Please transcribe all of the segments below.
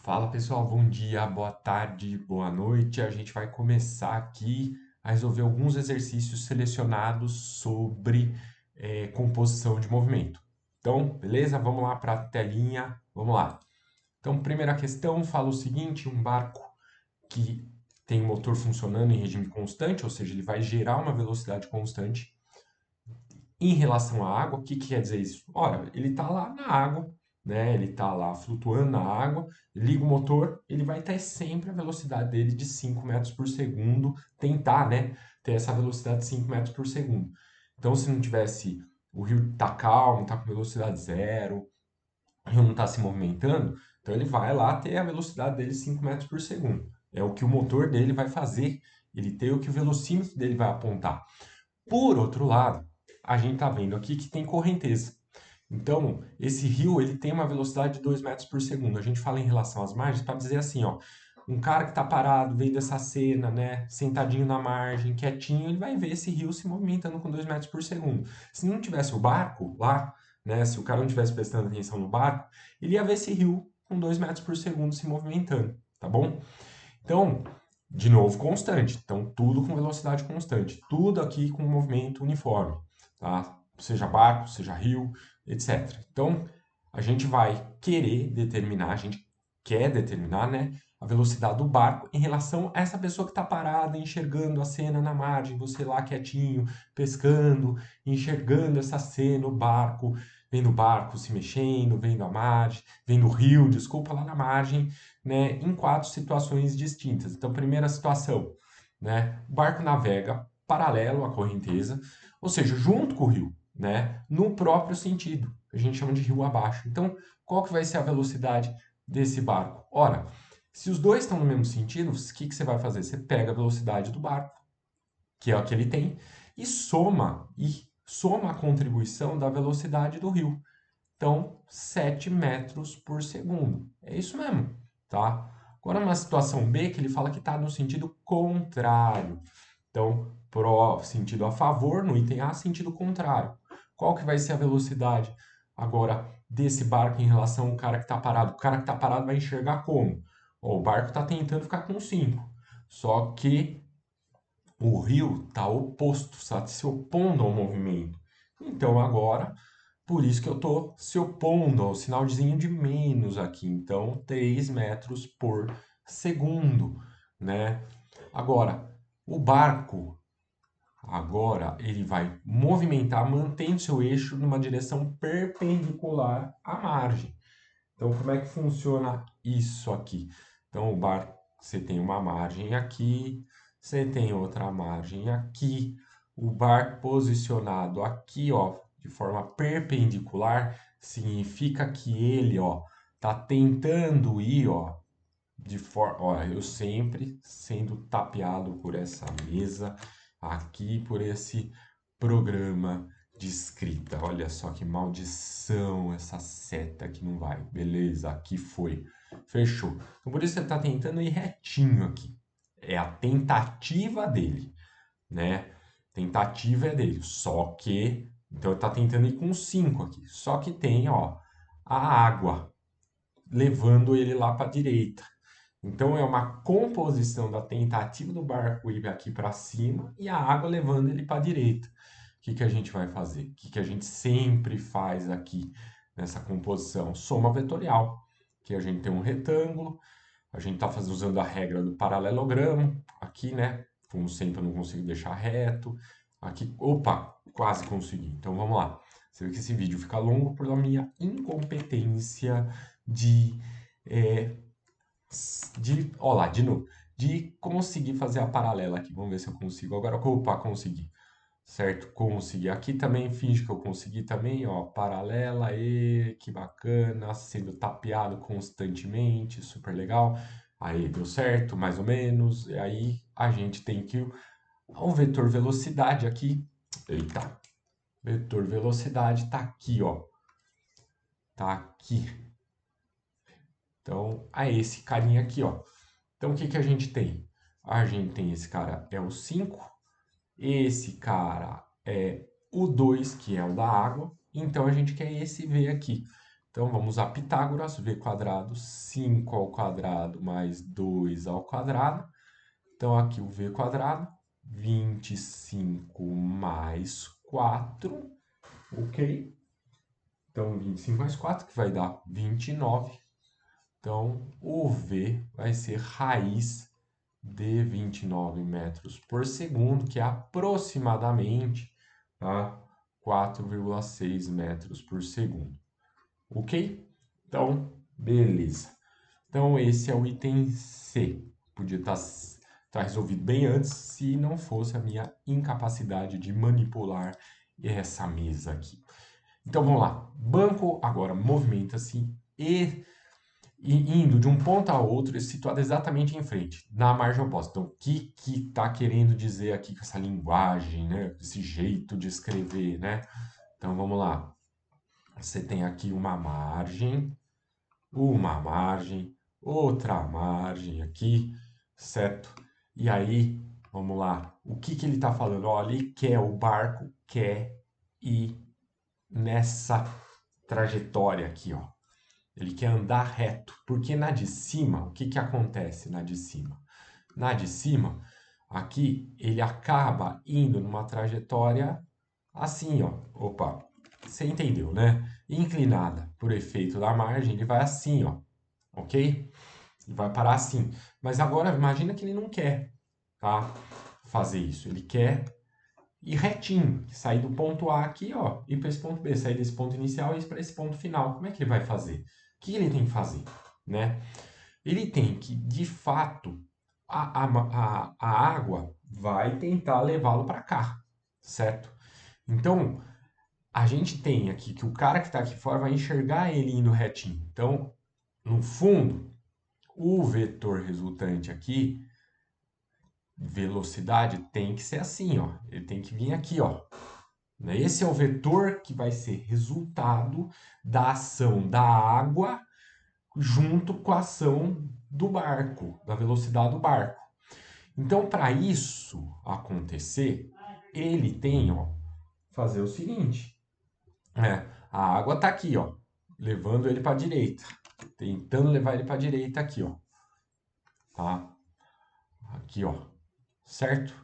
Fala pessoal, bom dia, boa tarde, boa noite. A gente vai começar aqui a resolver alguns exercícios selecionados sobre composição de movimento. Então, beleza? Vamos lá para a telinha. Vamos lá. Então, primeira questão fala o seguinte: um barco que tem motor funcionando em regime constante, ou seja, ele vai gerar uma velocidade constante em relação à água. O que quer dizer isso? Ora, ele está lá na água, né? Ele está lá flutuando na água, liga o motor, ele vai ter sempre a velocidade dele de 5 metros por segundo, tentar, né, ter essa velocidade de 5 metros por segundo. Então, se não tivesse, o rio tá calmo, tá com velocidade zero, o rio não está se movimentando, então ele vai lá ter a velocidade dele de 5 metros por segundo. É o que o motor dele vai fazer, ele tem o que o velocímetro dele vai apontar. Por outro lado, a gente está vendo aqui que tem correnteza. Então, esse rio ele tem uma velocidade de 2 metros por segundo. A gente fala em relação às margens para dizer assim, ó, um cara que está parado, vendo essa cena, né, sentadinho na margem, quietinho, ele vai ver esse rio se movimentando com 2 metros por segundo. Se não tivesse o barco lá, né, se o cara não tivesse prestando atenção no barco, ele ia ver esse rio com 2 metros por segundo se movimentando, tá bom? Então, de novo, constante. Então, tudo com velocidade constante. Tudo aqui com movimento uniforme, tá? Seja barco, seja rio, etc. Então, a gente vai querer determinar, a gente quer determinar, né, a velocidade do barco em relação a essa pessoa que está parada, enxergando a cena na margem, você lá quietinho, pescando, enxergando essa cena, vendo o barco se mexendo, vendo a margem, vendo o rio, desculpa, lá na margem, né, em 4 situações distintas. Então, primeira situação, né, o barco navega paralelo à correnteza, ou seja, junto com o rio, né, no próprio sentido, que a gente chama de rio abaixo. Então, qual que vai ser a velocidade desse barco? Ora, se os dois estão no mesmo sentido, o que você vai fazer? Você pega a velocidade do barco, que é a que ele tem, e soma a contribuição da velocidade do rio. Então, 7 metros por segundo. É isso mesmo, tá? Agora, uma situação B, que ele fala que está no sentido contrário. Então, sentido a favor, no item A, sentido contrário. Qual que vai ser a velocidade agora desse barco em relação ao cara que está parado? O cara que está parado vai enxergar como? Ó, o barco está tentando ficar com 5, só que o rio está oposto, está se opondo ao movimento. Então, agora por isso que eu estou se opondo ao sinalzinho de menos aqui. Então, 3 metros por segundo, né? Agora, o barco, agora ele vai movimentar, mantendo seu eixo numa direção perpendicular à margem. Então, como é que funciona isso aqui? Então, o barco, você tem uma margem aqui, você tem outra margem aqui, o barco posicionado aqui, ó, de forma perpendicular, significa que ele, ó, tá tentando ir, ó, ó, eu sempre sendo tapeado por essa mesa, aqui por esse programa de escrita. Olha só que maldição essa seta que não vai. Beleza, aqui foi. Fechou. Então por isso você está tentando ir retinho aqui. É a tentativa dele, né? Tentativa é dele. Só que, então ele está tentando ir com 5 aqui. Só que tem, ó, a água levando ele lá para a direita. Então é uma composição da tentativa do barco ir aqui para cima e a água levando ele para a direita. O que que a gente vai fazer? O que que a gente sempre faz aqui nessa composição? Soma vetorial, que a gente tem um retângulo, a gente está usando a regra do paralelogramo aqui, né? Como sempre, eu não consigo deixar reto. Aqui, opa, quase consegui. Então vamos lá. Você vê que esse vídeo fica longo por minha incompetência de é, ó lá, de novo, de conseguir fazer a paralela aqui. Vamos ver se eu consigo. Agora, opa, consegui. Certo? Consegui. Aqui também finge que eu consegui também, ó, paralela, e que bacana, sendo tapeado constantemente, super legal. Aí deu certo, mais ou menos. E aí a gente tem que o vetor velocidade aqui. Eita, vetor velocidade tá aqui, ó. Tá aqui. Então, é esse carinha aqui, ó. Então, o que que a gente tem? A gente tem esse cara é o 5, esse cara é o 2, que é o da água. Então, a gente quer esse V aqui. Então, vamos usar Pitágoras, v quadrado, 5 ao quadrado mais 2 ao quadrado. Então, aqui o v quadrado, 25 mais 4, ok? Então, 25 mais 4, que vai dar 29. Então, o v vai ser raiz de 29 metros por segundo, que é aproximadamente, tá? 4,6 metros por segundo. Ok? Então, beleza. Então, esse é o item C. Podia estar resolvido bem antes, se não fosse a minha incapacidade de manipular essa mesa aqui. Então, vamos lá. Banco agora movimenta-se e indo de um ponto a outro, situado exatamente em frente, na margem oposta. Então, o que está querendo dizer aqui com essa linguagem, né? Esse jeito de escrever, né? Então, vamos lá. Você tem aqui uma margem, outra margem aqui, certo? E aí, vamos lá. O que ele está falando? Olha, ele quer, o barco quer ir nessa trajetória aqui, ó. Ele quer andar reto, porque na de cima, o que acontece na de cima? Na de cima, aqui, ele acaba indo numa trajetória assim, ó. Opa, você entendeu, né? Inclinada por efeito da margem, ele vai assim, ó. Ok? Ele vai parar assim. Mas agora, imagina que ele não quer, tá? Fazer isso. Ele quer ir retinho, sair do ponto A aqui, ó, ir para esse ponto B, sair desse ponto inicial e ir para esse ponto final. Como é que ele vai fazer? O que ele tem que fazer, né? Ele tem que, de fato, a água vai tentar levá-lo para cá, certo? Então, a gente tem aqui que o cara que está aqui fora vai enxergar ele indo retinho. Então, no fundo, o vetor resultante aqui, velocidade, tem que ser assim, ó. Ele tem que vir aqui, ó. Esse é o vetor que vai ser resultado da ação da água junto com a ação do barco, da velocidade do barco. Então, para isso acontecer, ele tem, ó, fazer o seguinte, a água está aqui, ó, levando ele para a direita, tentando levar ele para a direita aqui, ó, tá? Aqui, ó, certo?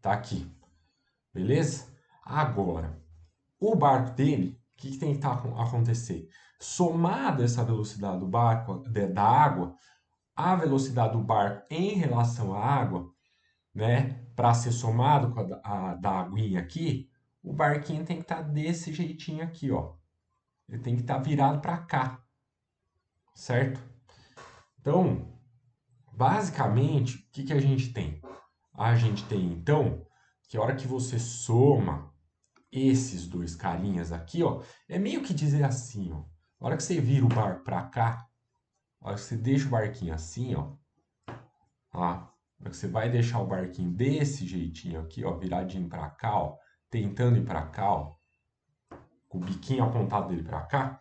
Tá aqui, beleza? Agora, o barco dele, o que tem que acontecer? Somado essa velocidade do barco, da água, a velocidade do barco em relação à água, né, para ser somado com a da aguinha aqui, o barquinho tem que estar desse jeitinho aqui, ó. Ele tem que estar virado para cá, certo? Então, basicamente, o que a gente tem? A gente tem, então, que a hora que você soma esses dois carinhas aqui, ó, é meio que dizer assim, ó. A hora que você vira o barco para cá, a hora que você deixa o barquinho assim, ó, tá? A hora que você vai deixar o barquinho desse jeitinho aqui, ó, viradinho para cá, ó, tentando ir para cá, ó, com o biquinho apontado dele para cá,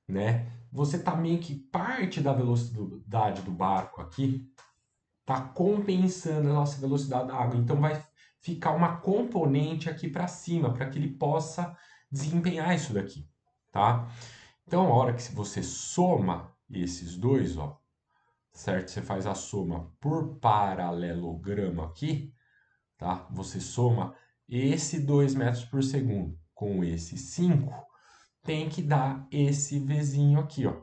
né? Você tá meio que parte da velocidade do barco aqui tá compensando a nossa velocidade da água. Então vai ficar uma componente aqui para cima, para que ele possa desempenhar isso daqui, tá? Então, a hora que você soma esses dois, ó, certo? Você faz a soma por paralelogramo aqui, tá? Você soma esse 2 metros por segundo com esse 5, tem que dar esse Vzinho aqui, ó,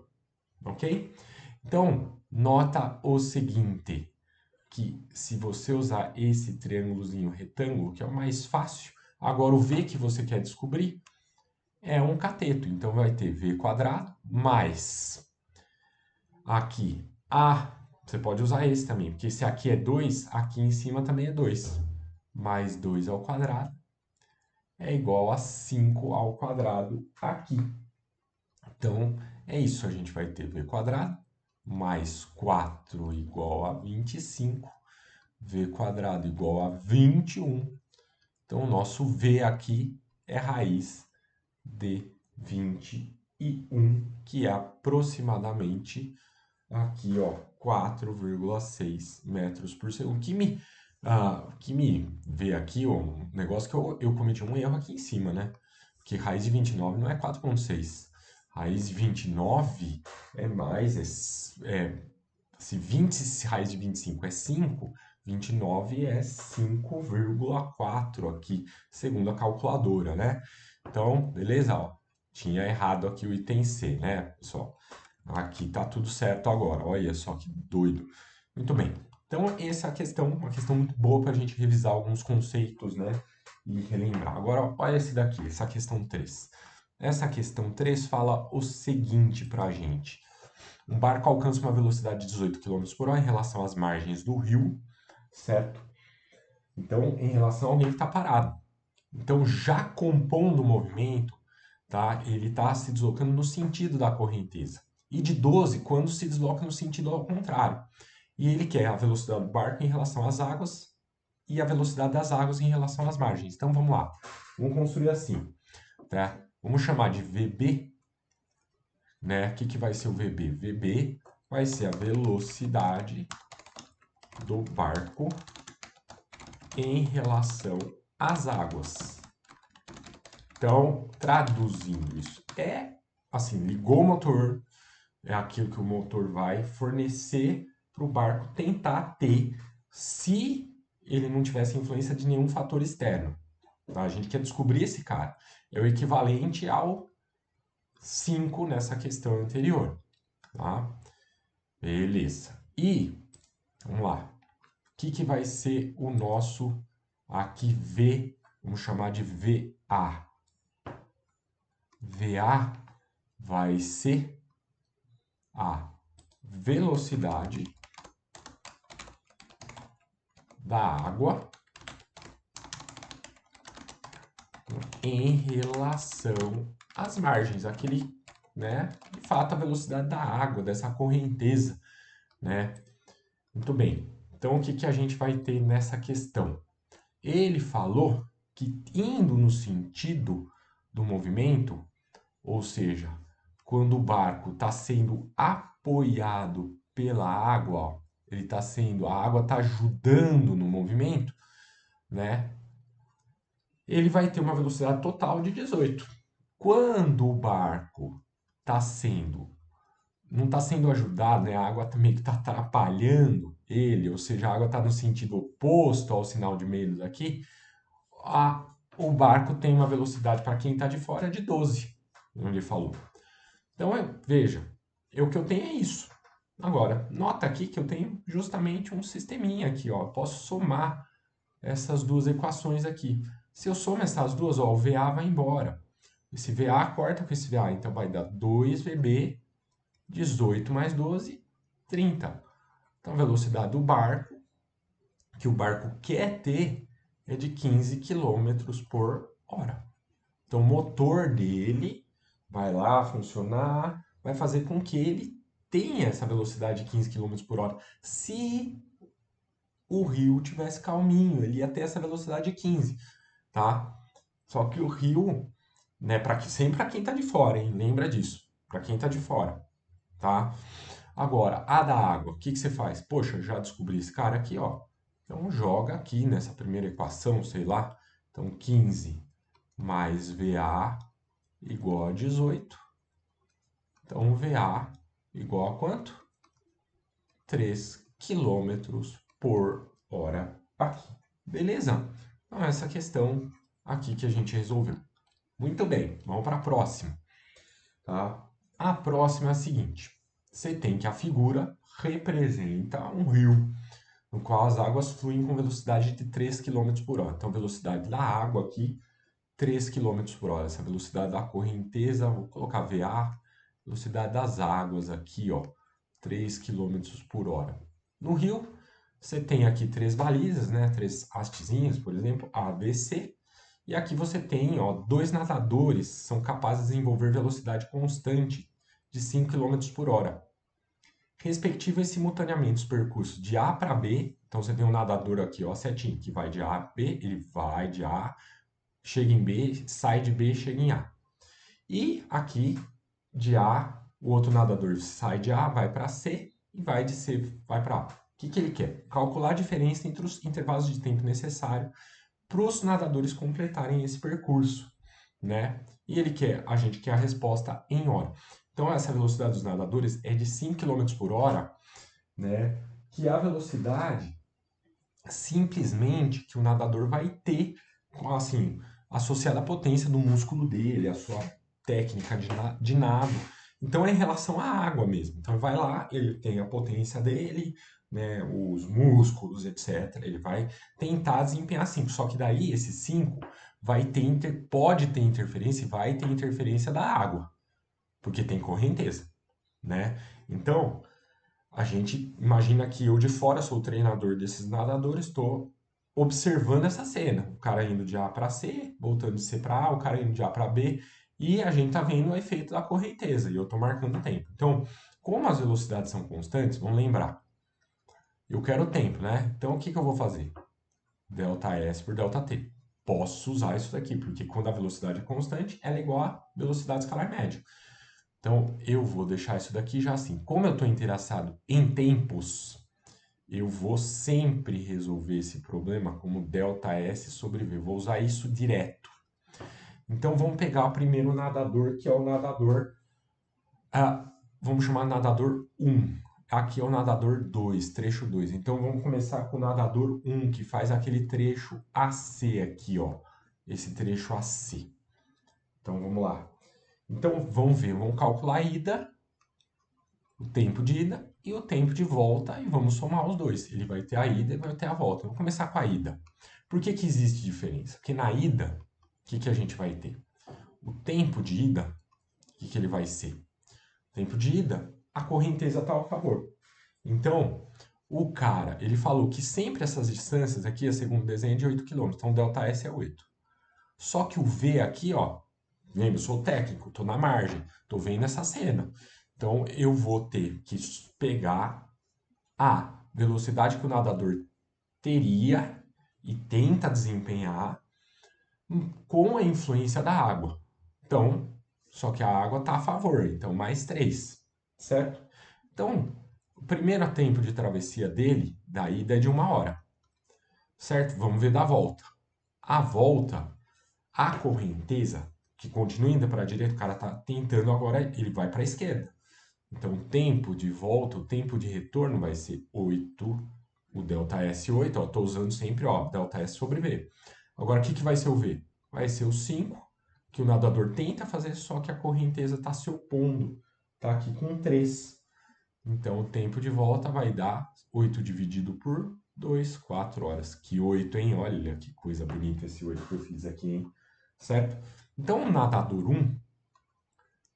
ok? Então, nota o seguinte, que se você usar esse triângulozinho retângulo, que é o mais fácil, agora o V que você quer descobrir é um cateto. Então vai ter V quadrado mais aqui A. Você pode usar esse também, porque se aqui é 2, aqui em cima também é 2. Mais 2 ao quadrado é igual a 5 ao quadrado aqui. Então é isso, a gente vai ter V quadrado mais 4 igual a 25. V quadrado igual a 21. Então, o nosso V aqui é raiz de 21, que é aproximadamente aqui, ó, 4,6 metros por segundo. Que me vê aqui, ó, um negócio que eu cometi um erro aqui em cima, né? Porque raiz de 29 não é 4,6. Raiz de 29 é mais, se 20 raiz de 25 é 5, 29 é 5,4 aqui, segundo a calculadora, né? Então, beleza, ó. Tinha errado aqui o item C, né, pessoal? Aqui tá tudo certo agora. Olha só que doido. Muito bem. Então, essa é a questão, uma questão muito boa para a gente revisar alguns conceitos, né? E relembrar. Agora, olha esse daqui, essa questão 3. Essa questão 3 fala o seguinte para a gente. Um barco alcança uma velocidade de 18 km por hora em relação às margens do rio, certo? Então, em relação a alguém que está parado. Então, já compondo o movimento, tá? Ele está se deslocando no sentido da correnteza. E de 12 quando se desloca no sentido ao contrário. E ele quer a velocidade do barco em relação às águas e a velocidade das águas em relação às margens. Então, vamos lá. Vamos construir assim, tá? Vamos chamar de VB, né? O que vai ser o VB? VB vai ser a velocidade do barco em relação às águas. Então, traduzindo isso, assim, ligou o motor, é aquilo que o motor vai fornecer para o barco tentar ter, se ele não tivesse influência de nenhum fator externo. Tá? A gente quer descobrir esse cara. É o equivalente ao 5 nessa questão anterior. Tá? Beleza. E, vamos lá. O que vai ser o nosso aqui V? Vamos chamar de VA. VA vai ser a velocidade da água em relação às margens, aquele, né, de fato a velocidade da água, dessa correnteza, né? Muito bem. Então o que a gente vai ter nessa questão? Ele falou que indo no sentido do movimento, ou seja, quando o barco está sendo apoiado pela água, ó, a água está ajudando no movimento, né? Ele vai ter uma velocidade total de 18. Quando o barco não está sendo ajudado, né? A água meio que está atrapalhando ele, ou seja, a água está no sentido oposto ao sinal de menos aqui, o barco tem uma velocidade para quem está de fora de 12, como ele falou. Então, veja, o que eu tenho é isso. Agora, nota aqui que eu tenho justamente um sisteminha aqui, ó. Posso somar essas duas equações aqui. Se eu somo essas duas, ó, o VA vai embora. Esse VA corta com esse VA, então vai dar 2VB, 18 mais 12, 30. Então, a velocidade do barco, que o barco quer ter, é de 15 km por hora. Então, o motor dele vai lá funcionar, vai fazer com que ele tenha essa velocidade de 15 km por hora. Se o rio tivesse calminho, ele ia ter essa velocidade de 15, tá? Só que o rio, né, sempre para quem está de fora, hein? Lembra disso, para quem está de fora, tá? Agora, a da água, o que você faz? Poxa, já descobri esse cara aqui, ó. Então joga aqui nessa primeira equação, sei lá. Então 15 mais VA igual a 18. Então VA igual a quanto? 3 km por hora aqui. Beleza? Então essa questão aqui que a gente resolveu. Muito bem, vamos para a próxima. Tá? A próxima é a seguinte. Você tem que a figura representa um rio, no qual as águas fluem com velocidade de 3 km por hora. Então, velocidade da água aqui, 3 km por hora. Essa velocidade da correnteza, vou colocar VA, velocidade das águas aqui, ó, 3 km por hora. No rio, você tem aqui três balizas, né, três hastezinhas, por exemplo, A, B, C. E aqui você tem, ó, dois nadadores são capazes de desenvolver velocidade constante de 5 km por hora. Respectivo e simultaneamente os percursos de A para B. Então você tem um nadador aqui, ó, setinho, que vai de A a B, ele vai de A, chega em B, sai de B, chega em A. E aqui, de A, o outro nadador sai de A, vai para C, e vai de C, vai para A. O que ele quer? Calcular a diferença entre os intervalos de tempo necessário para os nadadores completarem esse percurso. né? E a gente quer a resposta em hora. Então, essa velocidade dos nadadores é de 5 km por hora, né? Que é a velocidade simplesmente que o nadador vai ter, assim, associada à potência do músculo dele, a sua técnica de nado. Então é em relação à água mesmo. Então vai lá, ele tem a potência dele, né, os músculos, etc. Ele vai tentar desempenhar 5. Só que daí esse 5 pode ter interferência e vai ter interferência da água, porque tem correnteza, né? Então, a gente imagina que eu de fora sou o treinador desses nadadores, estou observando essa cena, o cara indo de A para C, voltando de C para A, o cara indo de A para B, e a gente tá vendo o efeito da correnteza, e eu estou marcando o tempo. Então, como as velocidades são constantes, vamos lembrar, eu quero o tempo, né? Então, o que que eu vou fazer? Delta S por delta T. Posso usar isso daqui, porque quando a velocidade é constante, ela é igual a velocidade escalar média. Então, eu vou deixar isso daqui já assim. Como eu estou interessado em tempos, eu vou sempre resolver esse problema como ΔS sobre V. Vou usar isso direto. Então, vamos pegar o primeiro nadador, que é o nadador... vamos chamar nadador 1. Aqui é o nadador 2, trecho 2. Então, vamos começar com o nadador 1, que faz aquele trecho AC aqui, ó. Esse trecho AC. Então, vamos lá. Então, vamos ver. Vamos calcular a ida, o tempo de ida e o tempo de volta, e vamos somar os dois. Ele vai ter a ida e vai ter a volta. Vamos começar com a ida. Por que que existe diferença? Porque na ida, o que que a gente vai ter? O tempo de ida, o que que ele vai ser? O tempo de ida, a correnteza está ao favor. Então, o cara, ele falou que sempre essas distâncias aqui, a segundo o desenho, é de 8 km. Então, ΔS é 8. Só que o V aqui, ó, lembra, eu sou técnico, estou na margem, estou vendo essa cena. Então, eu vou ter que pegar a velocidade que o nadador teria e tenta desempenhar com a influência da água. Então, só que a água está a favor, então mais 3, certo? Então, o primeiro tempo de travessia dele, da ida, é de 1 hora, certo? Vamos ver da volta. A volta, a correnteza, que continua indo para a direita, o cara está tentando agora, ele vai para a esquerda. Então, o tempo de volta, o tempo de retorno vai ser 8, o ΔS 8, ó, estou usando sempre, ó, ΔS sobre V. Agora, o que que vai ser o V? Vai ser o 5, que o nadador tenta fazer, só que a correnteza está se opondo, está aqui com 3. Então, o tempo de volta vai dar 8 dividido por 2, 4 horas. Que 8, hein? Olha que coisa bonita esse 8 que eu fiz aqui, hein? Certo? Então, o nadador 1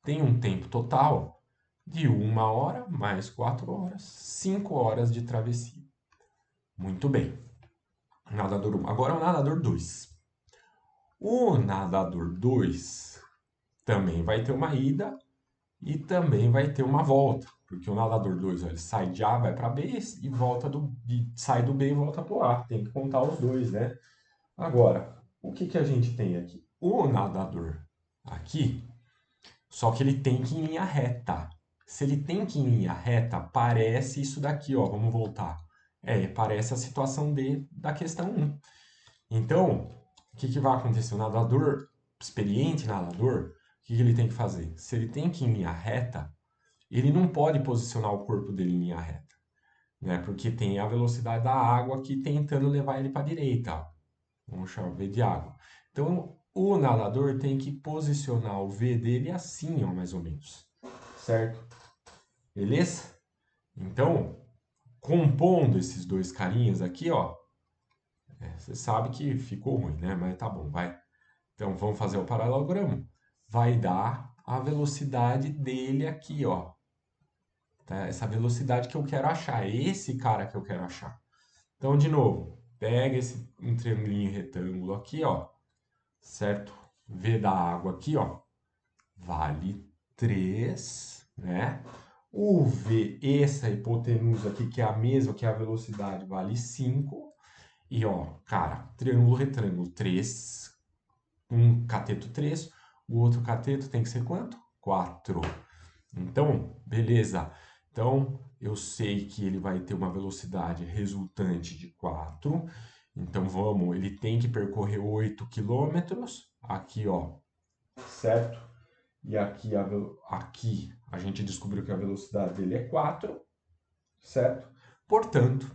tem um tempo total de 1 hora mais 4 horas, 5 horas de travessia. Muito bem. Nadador 1. Agora o nadador 2. O nadador 2 também vai ter uma ida e também vai ter uma volta. Porque o nadador 2 ele sai de A, vai para B e sai do B e volta para o A. Tem que contar os dois, né? Agora, o que que a gente tem aqui? O nadador aqui, só que ele tem que ir em linha reta. Se ele tem que ir em linha reta, parece isso daqui, ó. Vamos voltar. Parece a situação da questão 1. Então, o que que vai acontecer? O nadador, experiente nadador, o que que ele tem que fazer? Se ele tem que ir em linha reta, ele não pode posicionar o corpo dele em linha reta, né? Porque tem a velocidade da água aqui tentando levar ele para a direita, ó. Vamos chamar o V de água. Então, o nadador tem que posicionar o V dele assim, ó, mais ou menos. Certo? Beleza? Então, compondo esses dois carinhas aqui, ó, você sabe que ficou ruim, né? Mas tá bom, vai. Então, vamos fazer o paralelogramo. Vai dar a velocidade dele aqui, ó. Tá? Essa velocidade que eu quero achar. É esse cara que eu quero achar. Então, de novo, pega um triangulinho retângulo aqui, ó. Certo? V da água aqui, ó. Vale 3, né? O V, essa hipotenusa aqui, que é a mesma que a velocidade, vale 5. E, ó, cara, triângulo retângulo, 3. Um cateto 3. O outro cateto tem que ser quanto? 4. Então, beleza. Então, eu sei que ele vai ter uma velocidade resultante de 4. Então, vamos, ele tem que percorrer 8 quilômetros. Aqui, ó, certo? E aqui a gente descobriu que a velocidade dele é 4, certo? Portanto,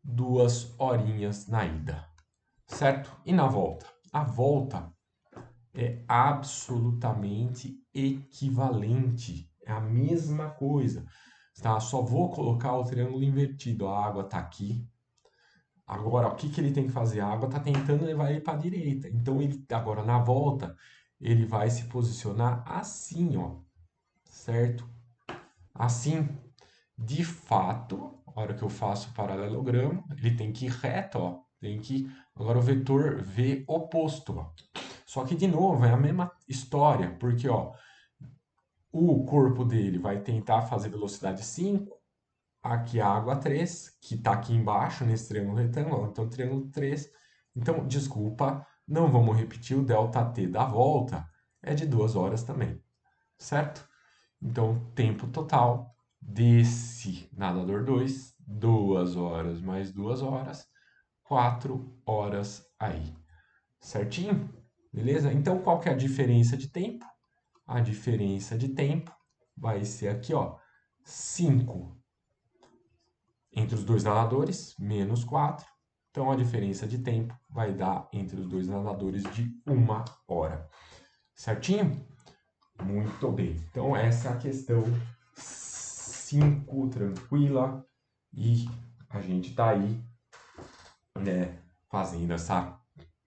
2 horinhas na ida, certo? E na volta? A volta é absolutamente equivalente, é a mesma coisa, tá? Só vou colocar o triângulo invertido, a água está aqui. Agora, o que que ele tem que fazer? A água está tentando levar ele para a direita, então ele agora na volta ele vai se posicionar assim, ó, certo? Assim, de fato, a hora que eu faço o paralelogramo, ele tem que ir reto, ó, tem que agora o vetor V oposto, ó. Só que, de novo, é a mesma história, porque ó, o corpo dele vai tentar fazer velocidade 5, aqui a água 3, que está aqui embaixo, nesse triângulo retângulo, então triângulo 3. Então, desculpa, não vamos repetir, o ΔT da volta é de 2 horas também, certo? Então, tempo total desse nadador 2, 2 horas mais 2 horas, 4 horas aí. Certinho? Beleza? Então, qual que é a diferença de tempo? A diferença de tempo vai ser aqui, ó, 5 entre os dois nadadores, menos 4. Então, a diferença de tempo vai dar entre os dois nadadores de 1 hora. Certinho? Muito bem. Então, essa é a questão 5, tranquila. E a gente tá aí, né, fazendo essa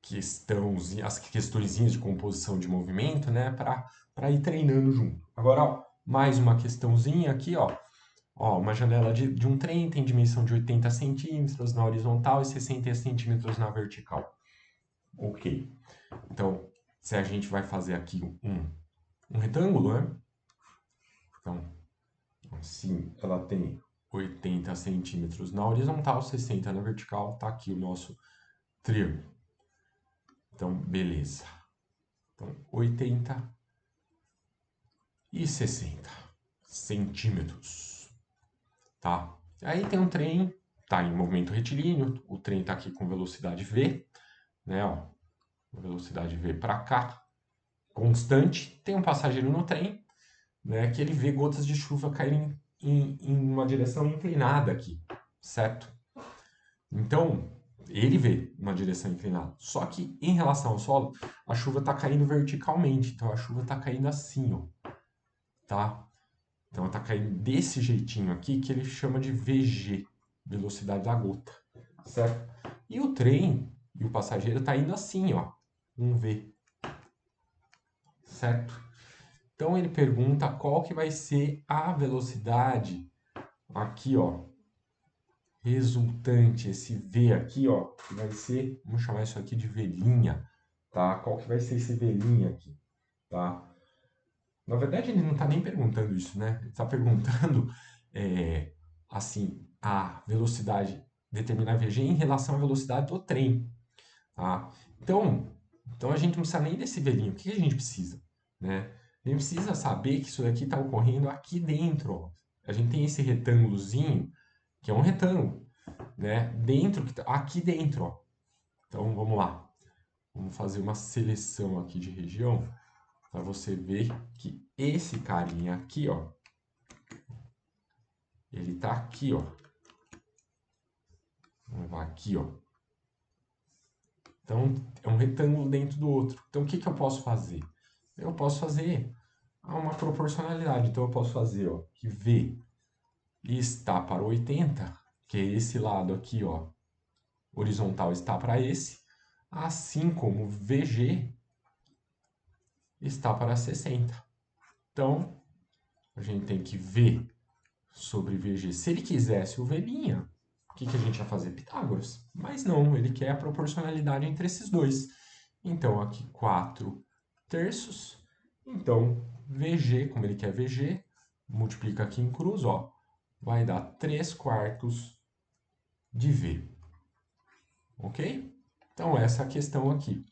questãozinha, as questõezinhas de composição de movimento, né, para ir treinando junto. Agora, ó, mais uma questãozinha aqui, ó. Ó, uma janela de um trem tem dimensão de 80 centímetros na horizontal e 60 centímetros na vertical. Ok. Então, se a gente vai fazer aqui um retângulo, né? Então, assim, ela tem 80 centímetros na horizontal, 60 na vertical. Tá aqui o nosso triângulo. Então, beleza. Então, 80 e 60 centímetros, tá? Aí tem um trem, tá em movimento retilíneo, o trem tá aqui com velocidade v, né, ó, velocidade v para cá, constante. Tem um passageiro no trem, né, que ele vê gotas de chuva caírem em uma direção inclinada aqui, certo? Então, ele vê uma direção inclinada. Só que em relação ao solo, a chuva está caindo verticalmente, então a chuva está caindo assim, ó, tá? Então está caindo desse jeitinho aqui que ele chama de VG, velocidade da gota, certo? E o trem e o passageiro está indo assim, ó, um V, certo? Então ele pergunta qual que vai ser a velocidade aqui, ó, resultante, esse V aqui, ó, que vai ser, vamos chamar isso aqui de velinha, tá? Qual que vai ser esse velinha aqui, tá? Na verdade, ele não está nem perguntando isso, né? Ele está perguntando, assim, a velocidade, determinar VG em relação à velocidade do trem, tá? Então a gente não precisa nem desse velhinho. O que a gente precisa, né? A gente precisa saber que isso daqui está ocorrendo aqui dentro, ó. A gente tem esse retângulozinho, que é um retângulo, né? Dentro, aqui dentro, ó. Então, vamos lá. Vamos fazer uma seleção aqui de região para você ver que esse carinha aqui, ó, ele tá aqui, ó. Vamos lá, aqui, ó. Então, é um retângulo dentro do outro. Então, o que que eu posso fazer? Eu posso fazer uma proporcionalidade. Então, eu posso fazer, ó, que V está para 80, que é esse lado aqui, ó, horizontal está para esse, assim como VG está para 60. Então, a gente tem que V sobre VG. Se ele quisesse o V', o que que a gente ia fazer? Pitágoras. Mas não, ele quer a proporcionalidade entre esses dois. Então, aqui 4 terços. Então, VG, como ele quer VG, multiplica aqui em cruz, ó, vai dar 3 quartos de V. Ok? Então, essa é a questão aqui.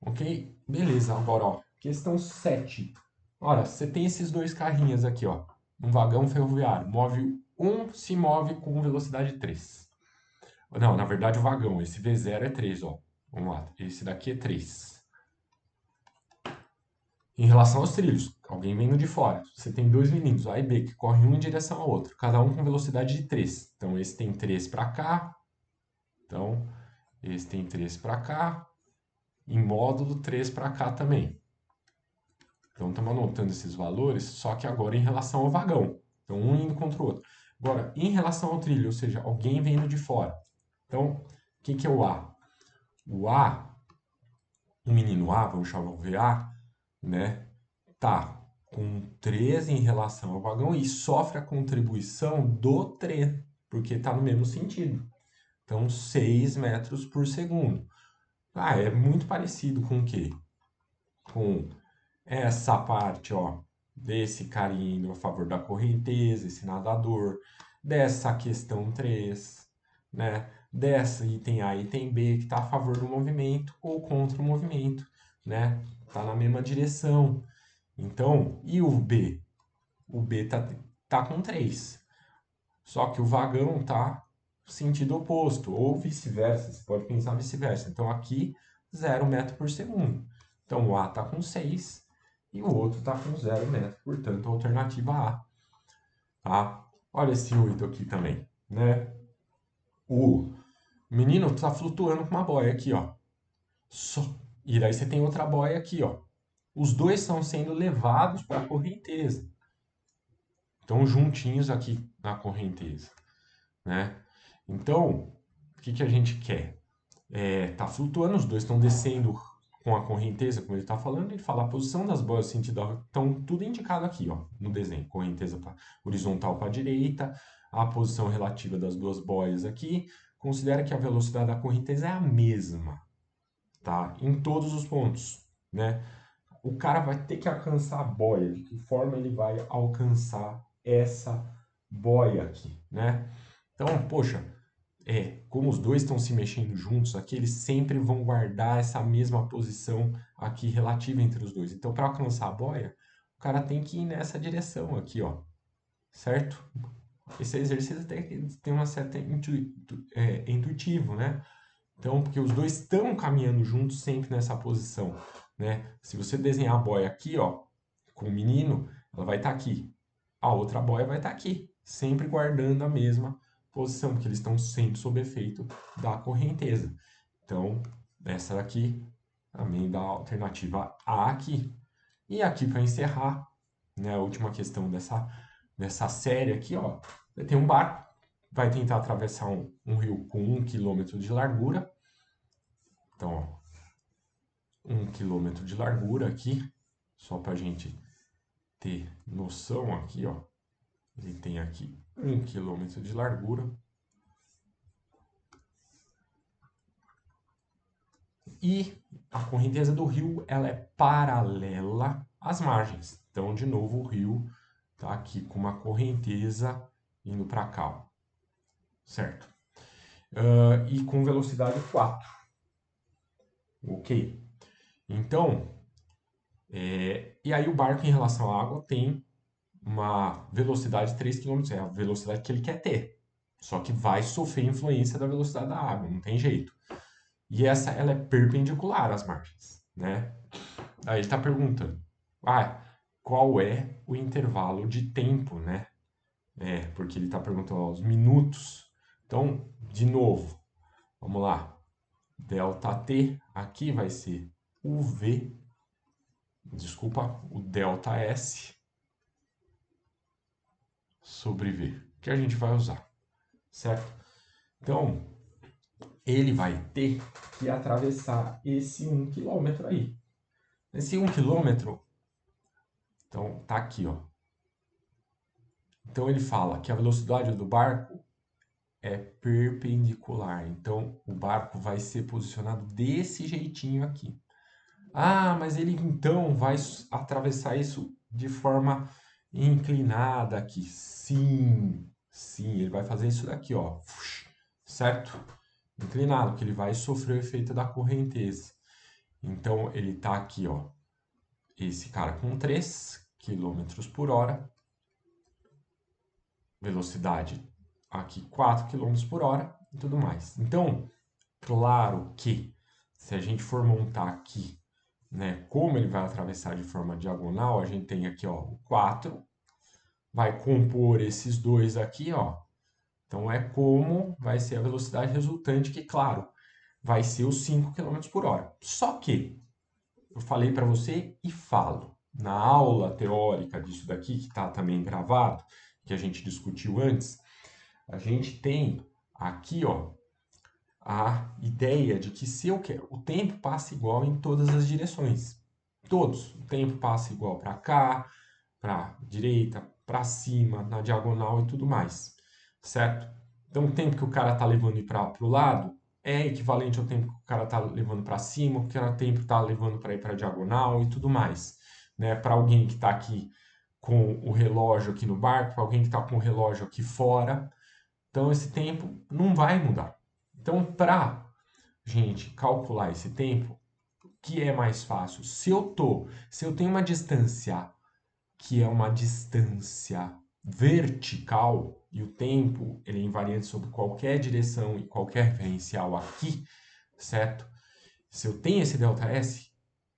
Ok? Beleza, agora, ó, questão 7. Ora, você tem esses dois carrinhos aqui, ó. Um vagão ferroviário. Um se move com velocidade 3. Não, na verdade o vagão. Esse V0 é 3, ó. Vamos lá. Esse daqui é 3. Em relação aos trilhos, alguém vindo de fora. Você tem dois meninos, A e B, que correm um em direção ao outro, cada um com velocidade de 3. Então, esse tem 3 para cá, então, esse tem 3 para cá, em módulo 3 para cá também. Então, estamos anotando esses valores, só que agora em relação ao vagão. Então, um indo contra o outro. Agora, em relação ao trilho, ou seja, alguém vindo de fora. Então, o que é o A? O A, o menino A, vamos chamar o VA, né? Tá com 13 em relação ao vagão e sofre a contribuição do trem, porque está no mesmo sentido. Então, 6 metros por segundo. Ah, é muito parecido com o quê? Com essa parte, ó, desse cara indo a favor da correnteza, esse nadador, dessa questão 3, né? Dessa item A e item B que está a favor do movimento ou contra o movimento, né? Tá na mesma direção. Então, e o B? O B tá com 3. Só que o vagão tá sentido oposto, ou vice-versa. Você pode pensar vice-versa. Então, aqui, 0 metro por segundo. Então, o A tá com 6 e o outro tá com 0 metro. Portanto, a alternativa A. Tá? Olha esse 8 aqui também, né? O menino tá flutuando com uma boia aqui, ó. Só. E daí você tem outra boia aqui, ó. Os dois estão sendo levados para a correnteza. Estão juntinhos aqui na correnteza, né? Então, o que a gente quer? Tá flutuando, os dois estão descendo com a correnteza, como ele está falando, ele fala a posição das boias, sentido, estão tudo indicado aqui, ó, no desenho. Correnteza horizontal para a direita, a posição relativa das duas boias aqui. Considera que a velocidade da correnteza é a mesma, tá? Em todos os pontos, né? O cara vai ter que alcançar a boia. De que forma ele vai alcançar essa boia aqui, né? Então, poxa, como os dois estão se mexendo juntos aqui, eles sempre vão guardar essa mesma posição aqui relativa entre os dois. Então, para alcançar a boia, o cara tem que ir nessa direção aqui, ó, certo? Esse exercício tem uma certa intuitivo, né? Então, porque os dois estão caminhando juntos sempre nessa posição, né? Se você desenhar a boia aqui, ó, com o menino, ela vai estar aqui. A outra boia vai estar aqui, sempre guardando a mesma posição, porque eles estão sempre sob efeito da correnteza. Então, essa daqui também dá a alternativa A aqui. E aqui, para encerrar, né, a última questão dessa série aqui, ó, tem um barco, vai tentar atravessar um rio com 1 km de largura. Então, ó, 1 km de largura aqui, só para a gente ter noção aqui, ó. Ele tem aqui 1 km de largura. E a correnteza do rio, ela é paralela às margens. Então, de novo, o rio está aqui com uma correnteza indo para cá, ó. Certo? E com velocidade 4. Ok? Então, e aí o barco em relação à água tem uma velocidade de 3 km, é a velocidade que ele quer ter. Só que vai sofrer influência da velocidade da água, não tem jeito. E ela é perpendicular às margens, né? Aí ele está perguntando, qual é o intervalo de tempo, né? Porque ele está perguntando os minutos. Então, de novo, vamos lá. ΔT aqui vai ser o delta S sobre V, que a gente vai usar, certo? Então, ele vai ter que atravessar esse 1 km aí. Esse 1 km, então tá aqui, ó. Então ele fala que a velocidade do barco é perpendicular. Então o barco vai ser posicionado desse jeitinho aqui. Ah, mas ele então vai atravessar isso de forma inclinada aqui. Sim, ele vai fazer isso daqui, ó. Certo? Inclinado, que ele vai sofrer o efeito da correnteza. Então ele tá aqui, ó. Esse cara com 3 km por hora. Velocidade aqui 4 km por hora e tudo mais. Então, claro que se a gente for montar aqui, né, como ele vai atravessar de forma diagonal, a gente tem aqui, ó, o 4, vai compor esses dois aqui, ó. Então, é como vai ser a velocidade resultante, que, claro, vai ser os 5 km por hora. Só que, eu falei para você e falo, na aula teórica disso daqui, que está também gravado, que a gente discutiu antes, a gente tem aqui, ó, a ideia de que se eu quero, o tempo passa igual em todas as direções. Todos. O tempo passa igual para cá, para direita, para cima, na diagonal e tudo mais. Certo? Então, o tempo que o cara está levando para o lado é equivalente ao tempo que o cara está levando para cima, o que o tempo está levando para ir para a diagonal e tudo mais. Né? Para alguém que está aqui com o relógio aqui no barco, para alguém que está com o relógio aqui fora. Então, esse tempo não vai mudar. Então, para gente calcular esse tempo, o que é mais fácil? Se eu tenho uma distância que é uma distância vertical e o tempo ele é invariante sobre qualquer direção e qualquer referencial aqui, certo? Se eu tenho esse ΔS,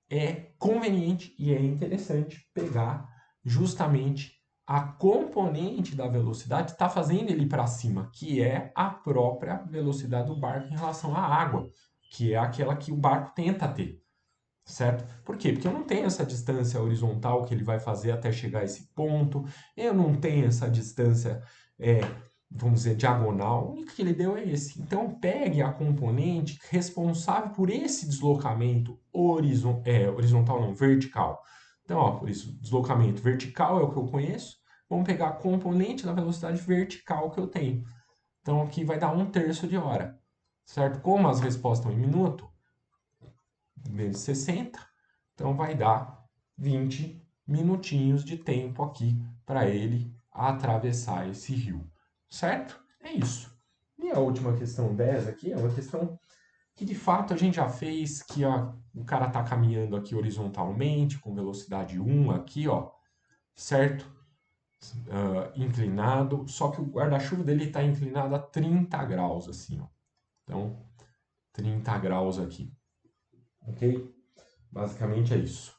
é conveniente e é interessante pegar justamente a componente da velocidade que está fazendo ele para cima, que é a própria velocidade do barco em relação à água, que é aquela que o barco tenta ter, certo? Por quê? Porque eu não tenho essa distância horizontal que ele vai fazer até chegar a esse ponto, eu não tenho essa distância, vamos dizer, diagonal, o único que ele deu é esse. Então, pegue a componente responsável por esse deslocamento horizontal, não, vertical. Então, ó, por isso, deslocamento vertical é o que eu conheço, vamos pegar a componente da velocidade vertical que eu tenho. Então, aqui vai dar 1/3 de hora, certo? Como as respostas estão em minuto, vezes 60, então vai dar 20 minutinhos de tempo aqui para ele atravessar esse rio, certo? É isso. E a última questão 10 aqui é uma questão que de fato a gente já fez, que o cara está caminhando aqui horizontalmente, com velocidade 1 aqui, ó, certo? Inclinado, só que o guarda-chuva dele está inclinado a 30 graus, assim, ó. Então, 30 graus aqui, ok? Basicamente é isso,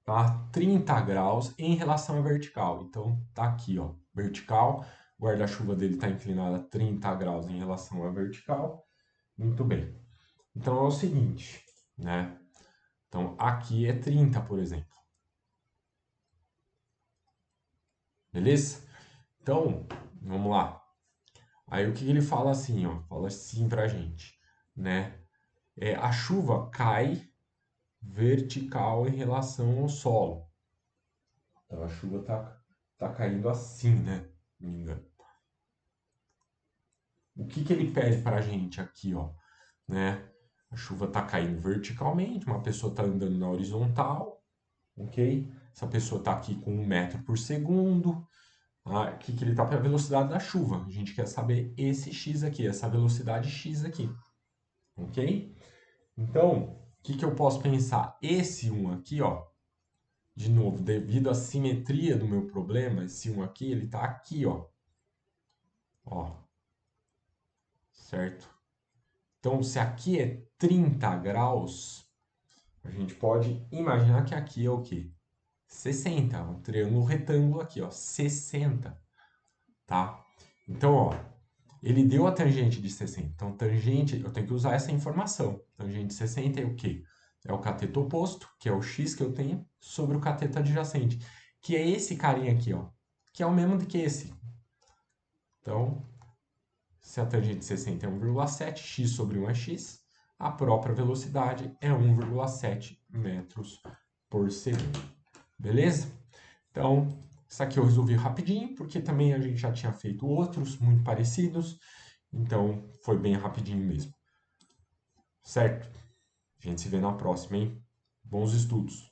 tá? 30 graus em relação à vertical. Então, tá aqui, ó, vertical. O guarda-chuva dele está inclinado a 30 graus em relação à vertical. Muito bem. Então, é o seguinte, né? Então, aqui é 30, por exemplo. Beleza? Então, vamos lá. Aí, o que ele fala assim, ó? Fala assim pra gente, né? A chuva cai vertical em relação ao solo. Então, a chuva tá caindo assim, né? Não me engano. O que ele pede para a gente aqui, ó, né? A chuva está caindo verticalmente, uma pessoa está andando na horizontal, ok? Essa pessoa está aqui com 1 metro por segundo. O que ele está para a velocidade da chuva? A gente quer saber esse x aqui, essa velocidade x aqui, ok? Então, o que eu posso pensar? Esse 1 aqui, ó, de novo, devido à simetria do meu problema, esse 1 aqui, ele está aqui, ó, certo? Então, se aqui é 30 graus, a gente pode imaginar que aqui é o quê? 60, um triângulo retângulo aqui, ó, 60, tá? Então, ó, ele deu a tangente de 60. Então, tangente, eu tenho que usar essa informação. Tangente de 60 é o quê? É o cateto oposto, que é o x que eu tenho, sobre o cateto adjacente, que é esse carinha aqui, ó, que é o mesmo do que esse. Então, se a tangente de 60 é 1,7, x sobre 1 é x, a própria velocidade é 1,7 metros por segundo. Beleza? Então, isso aqui eu resolvi rapidinho, porque também a gente já tinha feito outros muito parecidos, então foi bem rapidinho mesmo. Certo? A gente se vê na próxima, hein? Bons estudos!